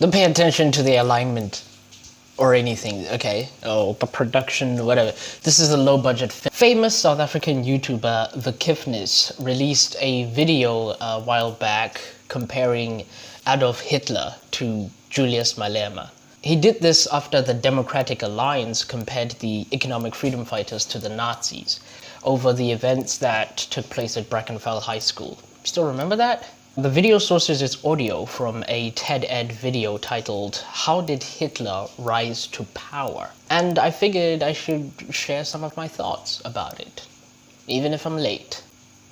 Don't pay attention to the alignment or anything, okay? Oh, the production, whatever. This is a low-budget famous South African YouTuber, The Kifnis, released a video a while back comparing Adolf Hitler to Julius Malema. He did this after the Democratic Alliance compared the economic freedom fighters to the Nazis over the events that took place at Brackenfell High School. Still remember that? The video sources its audio from a TED-Ed video titled "How Did Hitler Rise to Power?" And I figured I should share some of my thoughts about it. Even if I'm late,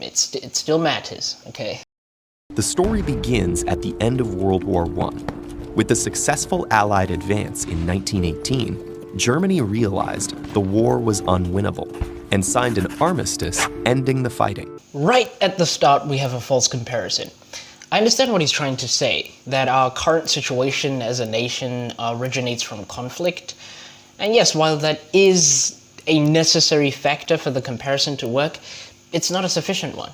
it still matters, okay? The story begins at the end of World War I. With the successful Allied advance in 1918, Germany realized the war was unwinnable and signed an armistice ending the fighting. Right at the start, we have a false comparison. I understand what he's trying to say, that our current situation as a nation originates from conflict. And yes, while that is a necessary factor for the comparison to work, it's not a sufficient one.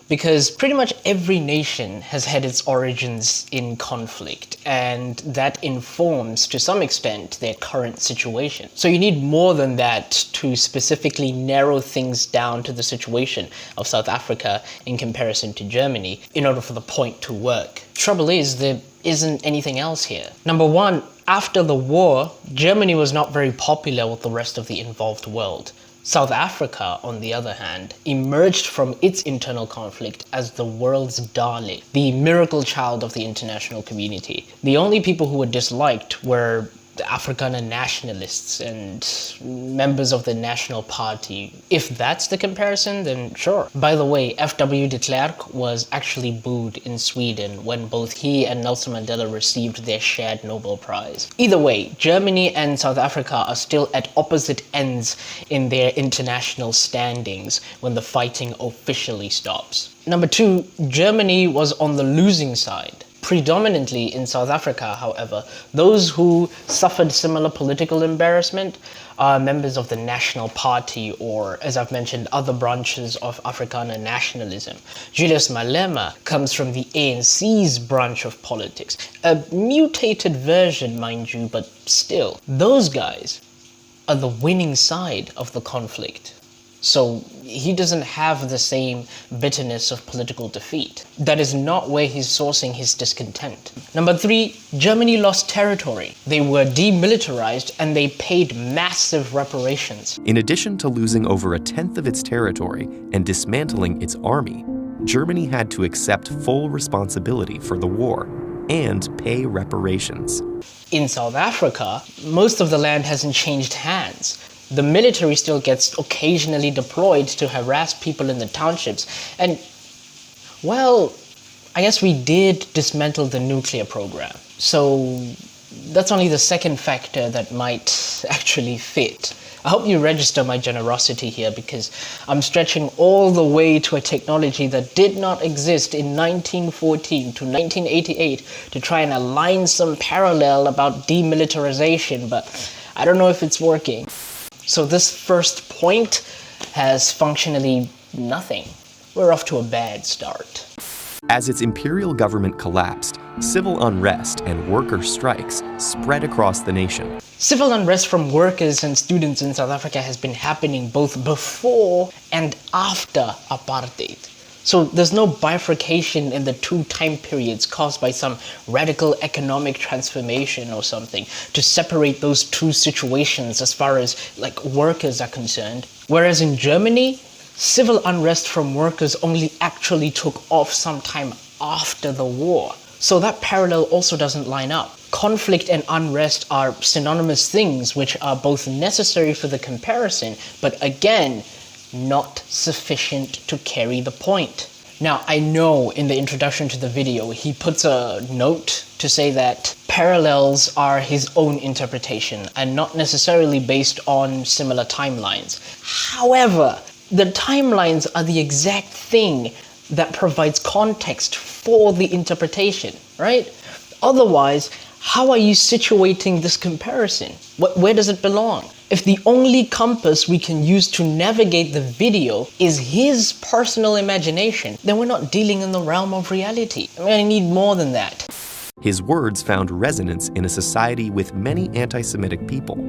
Because pretty much every nation has had its origins in conflict, and that informs, to some extent, their current situation. So you need more than that to specifically narrow things down to the situation of South Africa in comparison to Germany in order for the point to work. Trouble is, there isn't anything else here. Number one, after the war, Germany was not very popular with the rest of the involved world. South Africa, on the other hand, emerged from its internal conflict as the world's darling, the miracle child of the international community. The only people who were disliked were the Afrikaner nationalists and members of the National Party. If that's the comparison, then sure. By the way, F.W. de Klerk was actually booed in Sweden when both he and Nelson Mandela received their shared Nobel Prize. Either way, Germany and South Africa are still at opposite ends in their international standings when the fighting officially stops. Number two, Germany was on the losing side. Predominantly in South Africa, however, those who suffered similar political embarrassment are members of the National Party, or, as I've mentioned, other branches of Afrikaner nationalism. Julius Malema comes from the ANC's branch of politics. A mutated version, mind you, but still. Those guys are the winning side of the conflict. So he doesn't have the same bitterness of political defeat. That is not where he's sourcing his discontent. Number three, Germany lost territory. They were demilitarized and they paid massive reparations. In addition to losing over 1/10 of its territory and dismantling its army, Germany had to accept full responsibility for the war and pay reparations. In South Africa, most of the land hasn't changed hands. The military still gets occasionally deployed to harass people in the townships. And, well, I guess we did dismantle the nuclear program. So that's only the second factor that might actually fit. I hope you register my generosity here, because I'm stretching all the way to a technology that did not exist in 1914 to 1988 to try and align some parallel about demilitarization, but I don't know if it's working. So this first point has functionally nothing. We're off to a bad start. As its imperial government collapsed, civil unrest and worker strikes spread across the nation. Civil unrest from workers and students in South Africa has been happening both before and after apartheid. So there's no bifurcation in the two time periods caused by some radical economic transformation or something to separate those two situations as far as like workers are concerned. Whereas in Germany, civil unrest from workers only actually took off sometime after the war. So that parallel also doesn't line up. Conflict and unrest are synonymous things which are both necessary for the comparison, but again, not sufficient to carry the point. Now, I know in the introduction to the video, he puts a note to say that parallels are his own interpretation and not necessarily based on similar timelines. However, the timelines are the exact thing that provides context for the interpretation, right? Otherwise, how are you situating this comparison? Where does it belong? If the only compass we can use to navigate the video is his personal imagination, then we're not dealing in the realm of reality. I mean, I need more than that. His words found resonance in a society with many anti-Semitic people.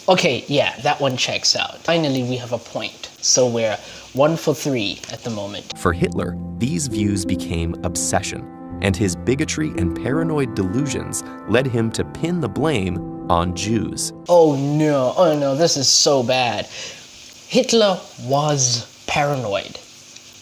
Okay, yeah, that one checks out. Finally, we have a point. So we're 1 for 3 at the moment. For Hitler, these views became obsession, and his bigotry and paranoid delusions led him to pin the blame on Jews. Oh no, this is so bad. Hitler was paranoid.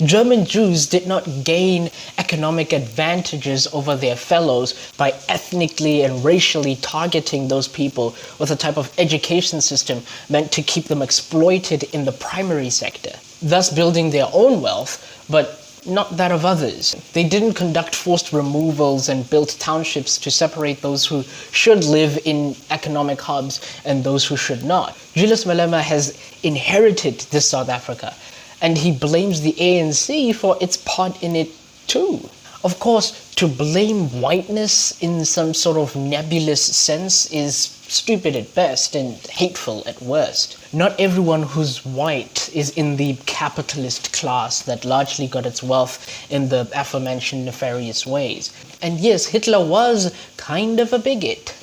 German Jews did not gain economic advantages over their fellows by ethnically and racially targeting those people with a type of education system meant to keep them exploited in the primary sector, thus building their own wealth, but not that of others. They didn't conduct forced removals and built townships to separate those who should live in economic hubs and those who should not. Julius Malema has inherited this South Africa, and he blames the ANC for its part in it too. Of course, to blame whiteness in some sort of nebulous sense is stupid at best and hateful at worst. Not everyone who's white is in the capitalist class that largely got its wealth in the aforementioned nefarious ways. And yes, Hitler was kind of a bigot.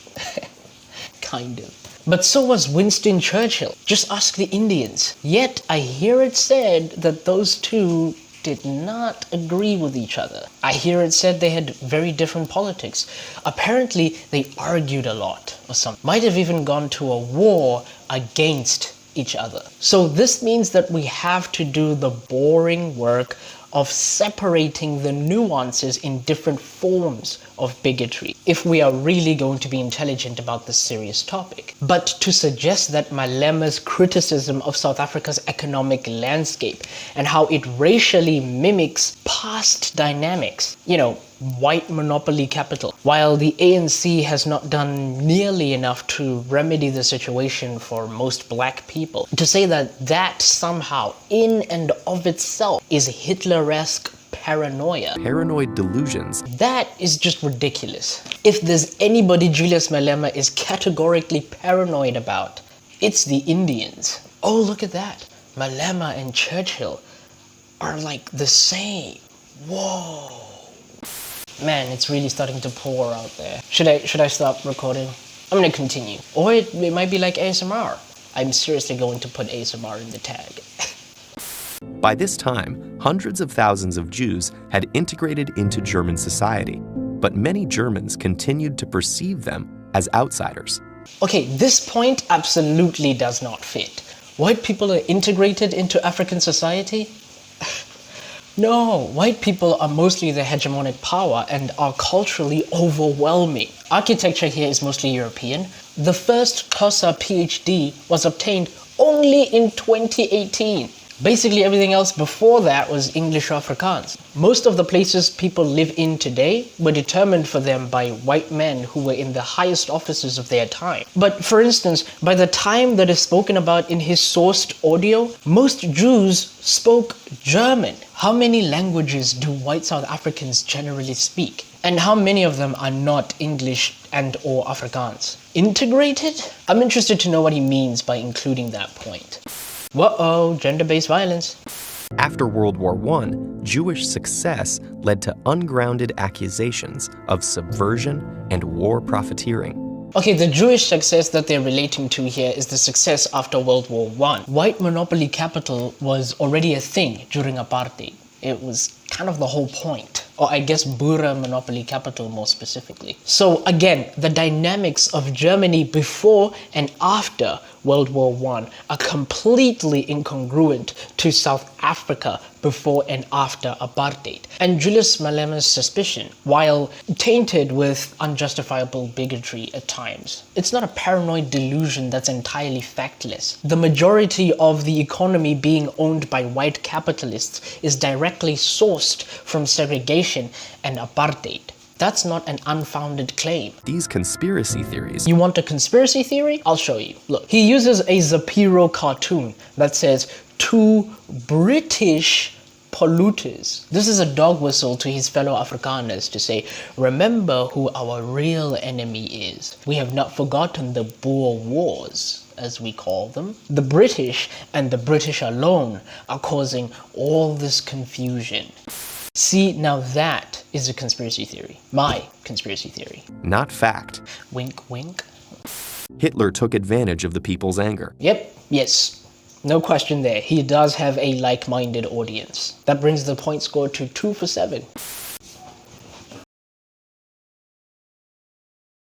Kind of. But so was Winston Churchill. Just ask the Indians. Yet I hear it said that those two did not agree with each other. I hear it said they had very different politics. Apparently, they argued a lot or something. Might have even gone to a war against each other. So this means that we have to do the boring work of separating the nuances in different forms of bigotry if we are really going to be intelligent about this serious topic. But to suggest that Malema's criticism of South Africa's economic landscape and how it racially mimics past dynamics, white monopoly capital, while the ANC has not done nearly enough to remedy the situation for most black people, to say that somehow in and of itself is Hitler-esque paranoia. Paranoid delusions. That is just ridiculous. If there's anybody Julius Malema is categorically paranoid about, it's the Indians. Oh, look at that. Malema and Churchill are like the same. Whoa. Man, it's really starting to pour out there. Should I stop recording? I'm gonna continue. Or it might be like ASMR. I'm seriously going to put ASMR in the tag. By this time, hundreds of thousands of Jews had integrated into German society, but many Germans continued to perceive them as outsiders. Okay, this point absolutely does not fit. White people are integrated into African society? No, white people are mostly the hegemonic power and are culturally overwhelming. Architecture here is mostly European. The first Xhosa PhD was obtained only in 2018. Basically everything else before that was English or Afrikaans. Most of the places people live in today were determined for them by white men who were in the highest offices of their time. But for instance, by the time that is spoken about in his sourced audio, most Jews spoke German. How many languages do white South Africans generally speak? And how many of them are not English and or Afrikaans? Integrated? I'm interested to know what he means by including that point. Whoa, gender-based violence. After World War I, Jewish success led to ungrounded accusations of subversion and war profiteering. Okay, the Jewish success that they're relating to here is the success after World War I. White monopoly capital was already a thing during apartheid. It was kind of the whole point. Or I guess Boer monopoly capital more specifically. So again, the dynamics of Germany before and after World War I are completely incongruent to South Africa before and after apartheid. And Julius Malema's suspicion, while tainted with unjustifiable bigotry at times, it's not a paranoid delusion that's entirely factless. The majority of the economy being owned by white capitalists is directly sourced from segregation and apartheid. That's not an unfounded claim. These conspiracy theories. You want a conspiracy theory? I'll show you. Look, he uses a Zapiro cartoon that says, "Two British polluters." This is a dog whistle to his fellow Afrikaners to say, remember who our real enemy is. We have not forgotten the Boer Wars, as we call them. The British and the British alone are causing all this confusion. See, now that is a conspiracy theory. My conspiracy theory. Not fact. Wink, wink. Hitler took advantage of the people's anger. Yep, yes. No question there. He does have a like-minded audience. That brings the point score to 2 for 7.